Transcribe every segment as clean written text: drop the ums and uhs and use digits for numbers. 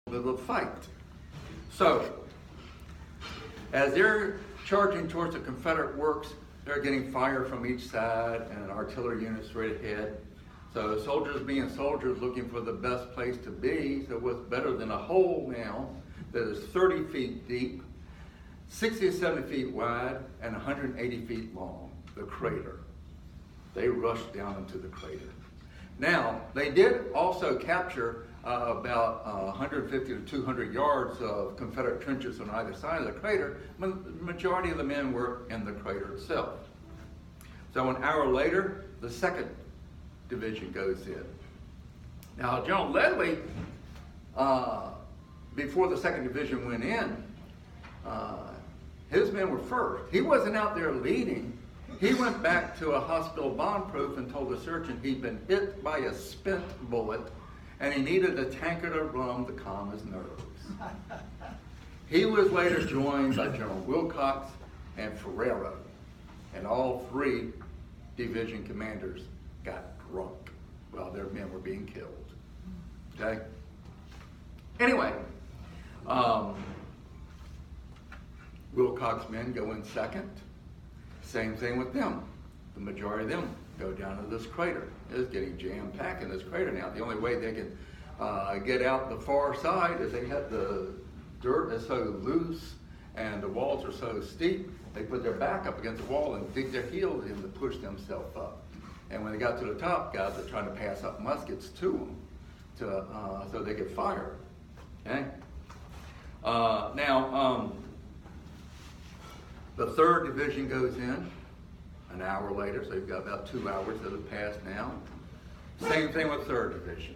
bit of a fight. So, as they're charging towards the Confederate works, they're getting fire from each side and artillery units straight ahead. So soldiers being soldiers looking for the best place to be. So what's better than a hole now that is 30 feet deep, 60 to 70 feet wide, and 180 feet long, the crater. They rushed down into the crater. Now, they did also capture about 150 to 200 yards of Confederate trenches on either side of the crater. The majority of the men were in the crater itself. So an hour later, the 2nd Division goes in. Now, General Ledlie, before the 2nd Division went in, his men were first. He wasn't out there leading. He went back to a hospital bomb-proof and told the surgeon he'd been hit by a spent bullet and he needed a tankard of rum to calm his nerves. He was later joined by General Wilcox and Ferrero, and all 3 division commanders got drunk while their men were being killed. Okay? Anyway, Wilcox men go in second. Same thing with them. The majority of them go down to this crater. It's getting jam-packed in this crater now. The only way they can get out the far side is they have the dirt is so loose and the walls are so steep, they put their back up against the wall and dig their heels in to push themselves up. And when they got to the top, guys are trying to pass up muskets to them so they could fire. Okay? Now, the 3rd Division goes in an hour later, so you've got about 2 hours that have passed now. Same thing with 3rd Division.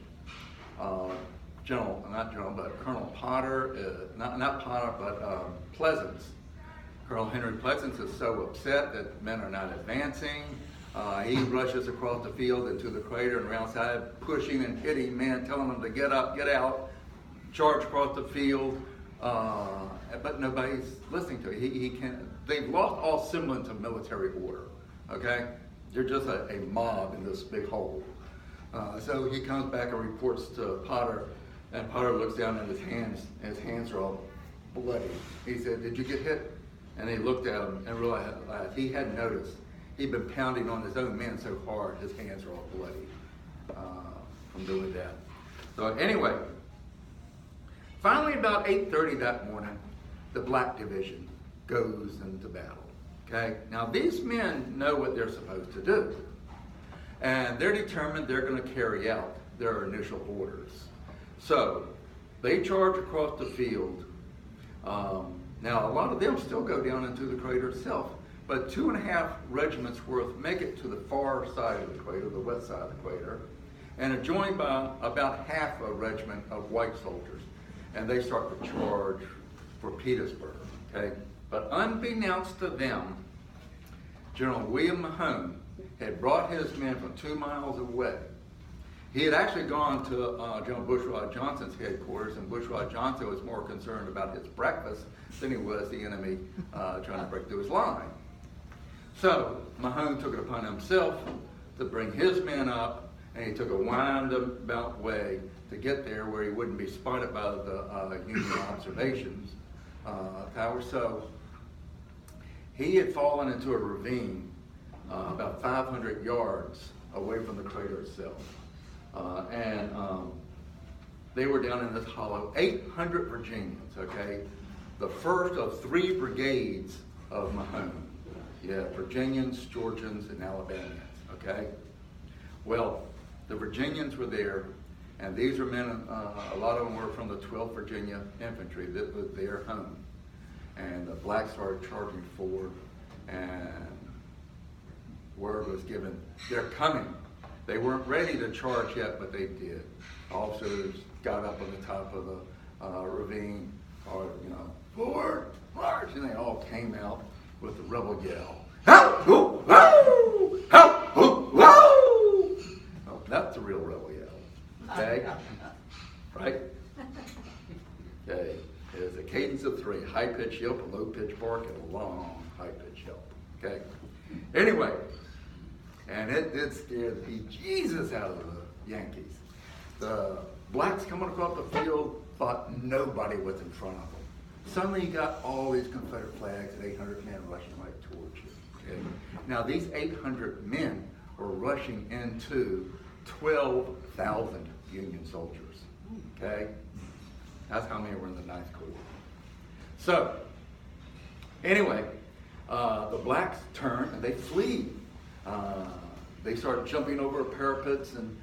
Colonel Potter, not Potter, but Pleasants. Colonel Henry Pleasants is so upset that men are not advancing. He rushes across the field into the crater and around side, pushing and hitting men, telling them to get up, get out, charge across the field. But nobody's listening to it. They've lost all semblance of military order. Okay, they're just a mob in this big hole. So he comes back and reports to Potter, and Potter looks down at his hands, and his hands are all bloody. He said, "Did you get hit?" And he looked at him and realized he hadn't noticed. He'd been pounding on his own men so hard, his hands are all bloody from doing that. So anyway, finally about 8:30 that morning, the Black Division goes into battle. Okay? Now these men know what they're supposed to do. And they're determined they're going to carry out their initial orders. So they charge across the field. Now a lot of them still go down into the crater itself, but 2.5 regiments worth make it to the far side of the crater, the west side of the crater, and are joined by about half a regiment of white soldiers. And they start to charge for Petersburg. Okay? But unbeknownst to them, General William Mahone had brought his men from 2 miles away. He had actually gone to General Bushrod Johnson's headquarters, and Bushrod Johnson was more concerned about his breakfast than he was the enemy trying to break through his line. So Mahone took it upon himself to bring his men up, and he took a roundabout way to get there where he wouldn't be spotted by the Union observations tower. So he had fallen into a ravine about 500 yards away from the crater itself. And they were down in this hollow, 800 Virginians, okay? The first of 3 brigades of Mahone. You have Virginians, Georgians, and Alabamians, okay? Well, the Virginians were there, and these were men, a lot of them were from the 12th Virginia Infantry. That was their home. And the blacks started charging forward, and word was given, they're coming. They weren't ready to charge yet, but they did. Officers got up on the top of the ravine, or, forward, march, and they all came out with the rebel yell. Help, hoo, woo! Help, hoo, woo! Oh, that's the real rebel yell. Okay? Right? Okay. There's a cadence of 3, high-pitched yelp, a low-pitched bark, and a long high-pitched yelp. Okay? Anyway, and it did scare the bejesus out of the Yankees. The blacks coming across the field thought nobody was in front of them. Suddenly you got all these Confederate flags and 800 men rushing right towards you. Okay? Now these 800 men were rushing into 12,000 Union soldiers. Okay? That's how many were in the Ninth Corps. So, anyway, the blacks turn and they flee. They start jumping over parapets and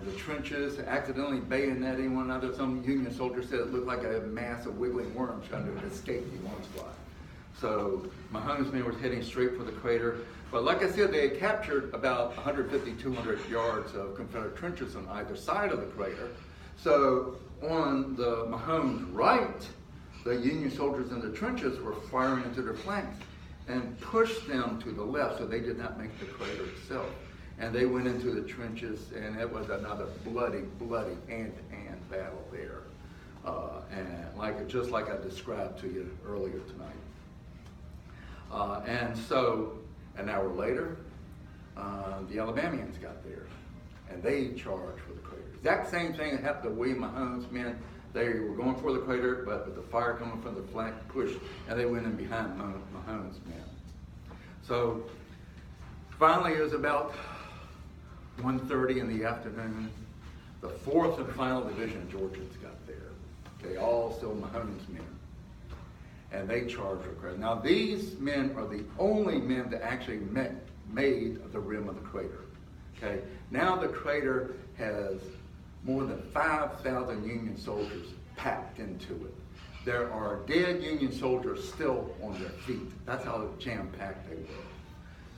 the trenches, accidentally bayoneting one another. Some Union soldier said it looked like a mass of wiggling worms trying to escape the onslaught. So Mahone's men were heading straight for the crater. But like I said, they had captured about 150, 200 yards of Confederate trenches on either side of the crater. So on the Mahone's right, the Union soldiers in the trenches were firing into their flanks and pushed them to the left so they did not make the crater itself. And they went into the trenches, and it was another bloody, bloody hand-to-hand battle there. And just like I described to you earlier tonight. And so, an hour later, the Alabamians got there, and they charged for the crater. Exact same thing that happened to William Mahone's men. They were going for the crater, but with the fire coming from the flank, pushed, and they went in behind Mahone's men. So, finally, it was about 1:30 in the afternoon. The 4th and final division of Georgians got there. Okay, all still Mahone's men. And they charged for the crater. Now, these men are the only men that actually made the rim of the crater. Okay, now the crater has more than 5,000 Union soldiers packed into it. There are dead Union soldiers still on their feet. That's how jam-packed they were.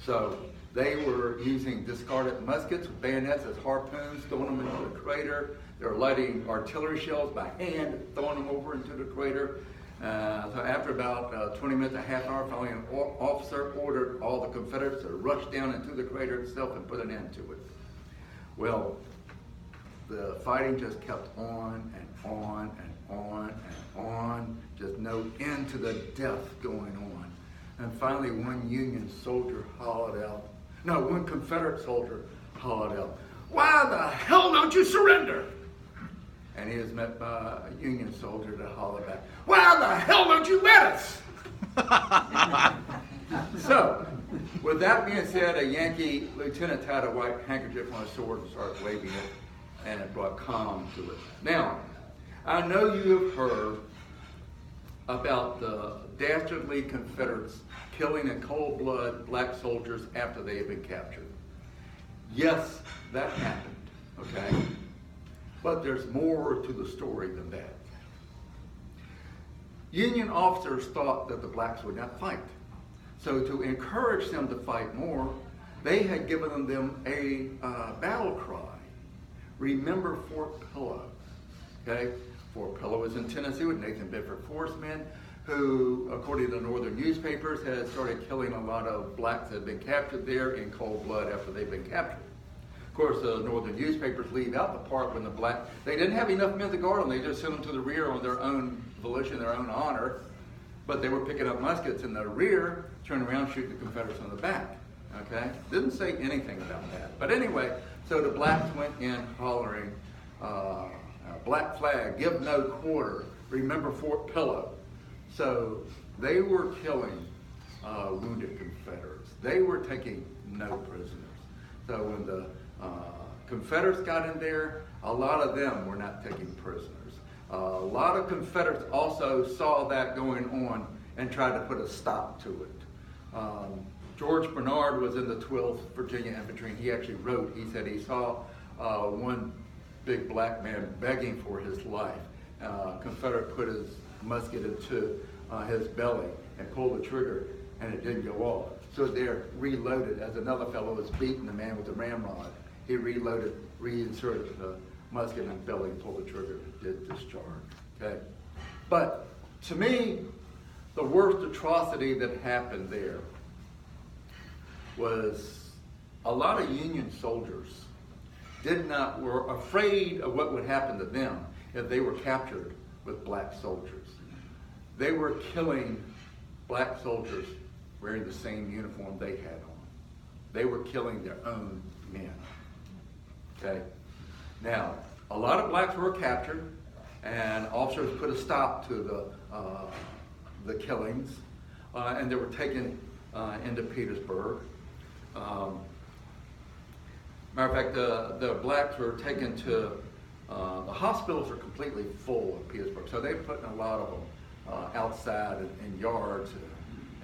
So they were using discarded muskets with bayonets as harpoons, throwing them into the crater. They were lighting artillery shells by hand, throwing them over into the crater. So after about 20 minutes, a half hour, finally an officer ordered all the Confederates to rush down into the crater itself and put an end to it. Well, the fighting just kept on and on and on and on, just no end to the death going on. And finally one Confederate soldier hollered out, "Why the hell don't you surrender?" And he was met by a Union soldier to holler back, "Why the hell don't you let us?" So, with that being said, a Yankee lieutenant tied a white handkerchief on his sword and started waving it, and it brought calm to it. Now, I know you have heard about the dastardly Confederates killing in cold blood black soldiers after they had been captured. Yes, that happened, okay? But there's more to the story than that. Union officers thought that the blacks would not fight. So to encourage them to fight more, they had given them a battle cry. Remember Fort Pillow, okay? Fort Pillow was in Tennessee with Nathan Bedford Forrest men who, according to northern newspapers, had started killing a lot of blacks that had been captured there in cold blood after they'd been captured. Of course, the northern newspapers leave out the part when they didn't have enough men to guard them. They just sent them to the rear on their own volition, their own honor. But they were picking up muskets in the rear, turning around, shooting the Confederates on the back. Okay? Didn't say anything about that. But anyway, so the blacks went in hollering, "Black flag, give no quarter, remember Fort Pillow." So they were killing wounded Confederates. They were taking no prisoners. So when the Confederates got in there, a lot of them were not taking prisoners. A lot of Confederates also saw that going on and tried to put a stop to it. George Bernard was in the 12th Virginia Infantry, and he actually wrote, he said he saw one big black man begging for his life. Confederate put his musket into his belly and pulled the trigger, and it didn't go off. So there, reloaded, as another fellow was beating the man with the ramrod. He reloaded, reinserted the musket in his belly and pulled the trigger, did discharge. Okay? But to me, the worst atrocity that happened there was a lot of Union soldiers were afraid of what would happen to them if they were captured with black soldiers. They were killing black soldiers wearing the same uniform they had on. They were killing their own men. Okay? Now, a lot of blacks were captured, and officers put a stop to the killings, and they were taken into Petersburg. Matter of fact, the blacks were taken to, the hospitals are completely full in Petersburg, so they put a lot of them outside in yards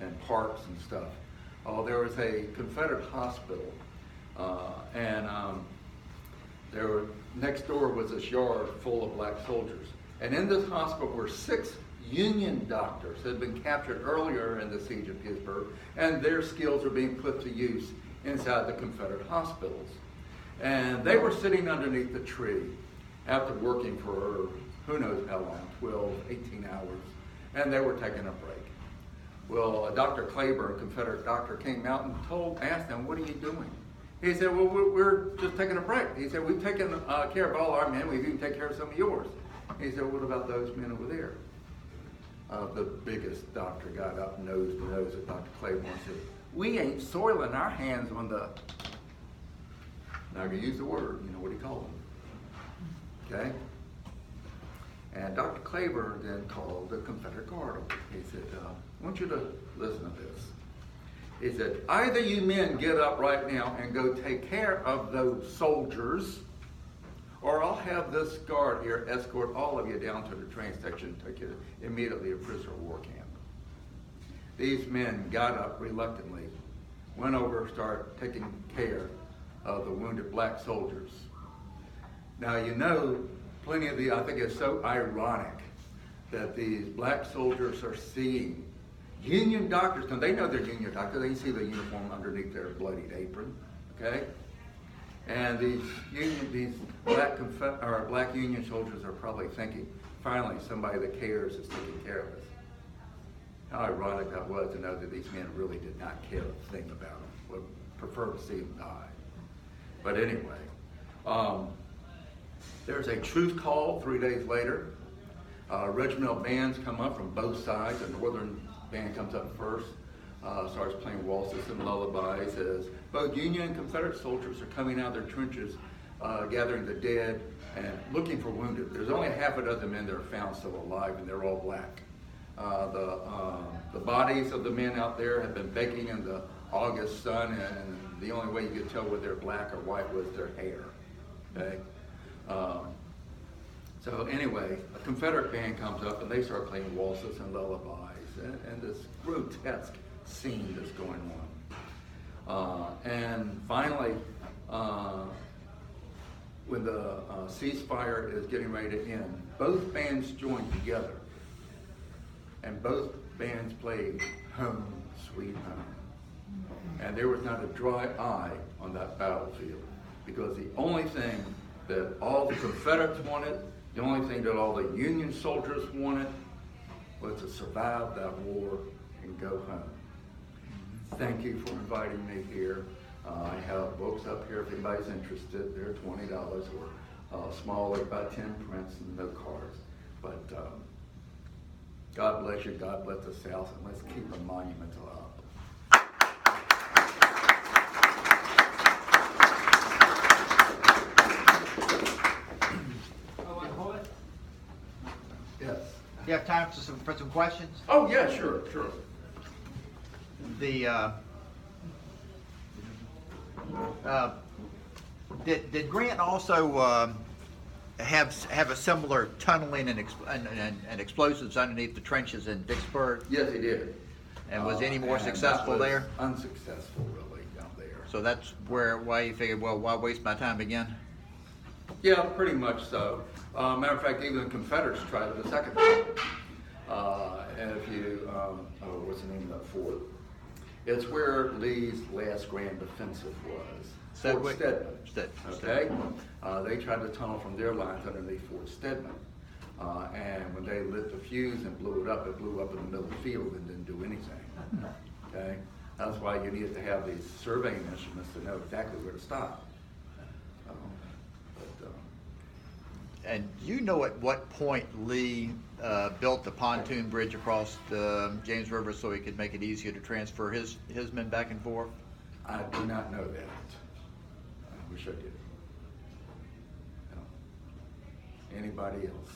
and parks and stuff. There was a Confederate hospital, and next door was this yard full of black soldiers. And in this hospital were 6 Union doctors that had been captured earlier in the siege of Gettysburg, and their skills are being put to use inside the Confederate hospitals. And they were sitting underneath the tree after working for who knows how long, 12, 18 hours, and they were taking a break. Well, Dr. Claiborne, a Confederate doctor, came out and asked them, "What are you doing?" He said, "Well, we're just taking a break." He said, "We've taken care of all our men. We've even taken care of some of yours." He said, "What about those men over there?" The biggest doctor got up nose to nose at Dr. Claiborne and said, "We ain't soiling our hands on the," now you use the word, you know what he called them. Okay? And Dr. Claiborne then called the Confederate Guard over. He said, "I want you to listen to this." He said, "Either you men get up right now and go take care of those soldiers, or I'll have this guard here escort all of you down to the train station and take you immediately to prisoner of war camp." These men got up reluctantly, went over, started taking care of the wounded black soldiers. Now, you know, plenty of I think it's so ironic that these black soldiers are seeing Union doctors, and they know they're Union doctors, they see the uniform underneath their bloodied apron, okay? And these black Union soldiers are probably thinking, finally, somebody that cares is taking care of us. How ironic that was to know that these men really did not care a thing about them, would prefer to see them die. But anyway, there's a truce call 3 days later. Regimental bands come up from both sides. The northern band comes up first, starts playing waltzes and lullabies as both Union and Confederate soldiers are coming out of their trenches, gathering the dead and looking for wounded. There's only half a dozen men that are found still alive, and they're all black. The bodies of the men out there have been baking in the August sun, and the only way you could tell whether they're black or white was their hair. Okay. So anyway, a Confederate band comes up and they start playing waltzes and lullabies, and this grotesque scene that's going on. And finally, when the ceasefire is getting ready to end, both bands join together, and both bands played "Home Sweet Home." And there was not a dry eye on that battlefield, because the only thing that all the Confederates wanted, the only thing that all the Union soldiers wanted, was to survive that war and go home. Thank you for inviting me here. I have books up here if anybody's interested. They're $20 or small, like about 10 prints and no cards. But God bless you, God bless the South, and let's keep the monuments up. Yes. Do you have time for some questions? Oh, yeah, sure. Did Grant also have a similar tunneling and explosives underneath the trenches in Vicksburg? Yes, he did. And was any more successful there? Unsuccessful, really, down there. So that's why you figured, well, why waste my time again? Yeah, pretty much so. Matter of fact, even the Confederates tried it a second time. And if you, what's the name of that fort? It's where Lee's last grand offensive was. Fort Stedman. Okay? They tried to tunnel from their lines underneath Fort Stedman. And when they lit the fuse and blew it up in the middle of the field and didn't do anything. Okay? That's why you needed to have these surveying instruments to know exactly where to stop. And you know at what point Lee built the pontoon bridge across the James River so he could make it easier to transfer his men back and forth? I do not know that. I wish I did. No. Anybody else?